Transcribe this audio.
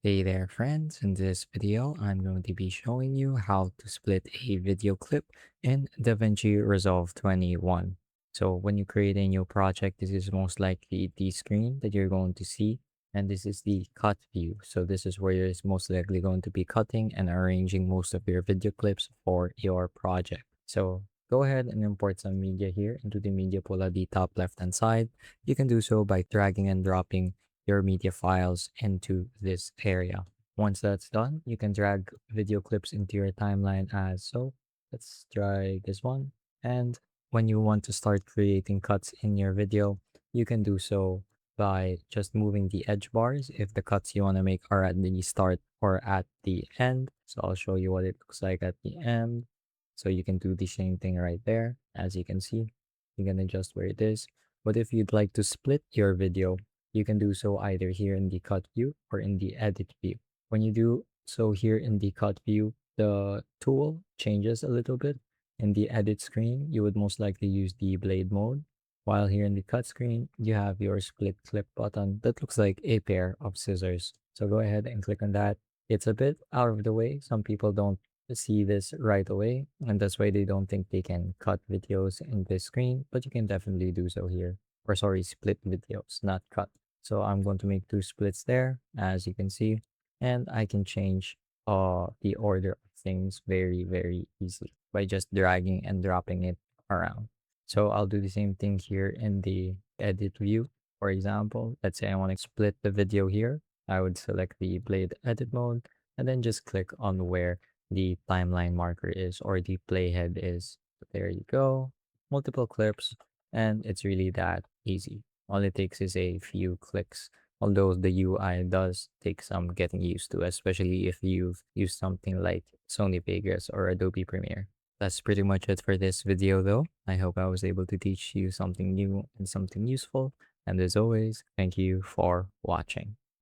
Hey there friends, in this video I'm going to be showing you how to split a video clip in DaVinci Resolve 21. So when you create a new project, this is most likely the screen that you're going to see, and this is the cut view. So this is where you're most likely going to be cutting and arranging most of your video clips for your project. So go ahead and import some media here into the media pool at the top left hand side. You can do so by dragging and dropping your media files into this area. Once that's done, you can drag video clips into your timeline as so. Let's try this one. And when you want to start creating cuts in your video, you can do so by just moving the edge bars if the cuts you want to make are at the start or at the end. So I'll show you what it looks like at the end. So you can do the same thing right there. As you can see, you can adjust where it is. But if you'd like to split your video, you can do so either here in the cut view or in the edit view. When you do so here in the cut view, the tool changes a little bit. In the edit screen, you would most likely use the blade mode, while here in the cut screen, you have your split clip button that looks like a pair of scissors. So go ahead and click on that. It's a bit out of the way. Some people don't see this right away, and that's why they don't think they can cut videos in this screen, but you can definitely do so here. Or sorry, split videos, not cut. So I'm going to make two splits there, as you can see, and I can change the order of things very easily by just dragging and dropping it around. So I'll do the same thing here in the edit view. For example, let's say I want to split the video here. I would select the blade edit mode and then just click on where the timeline marker is or the playhead is. There you go. Multiple clips, and it's really that easy. All it takes is a few clicks, although the UI does take some getting used to, especially if you've used something like Sony Vegas or Adobe Premiere. That's pretty much it for this video though. I hope I was able to teach you something new and something useful. And as always, thank you for watching.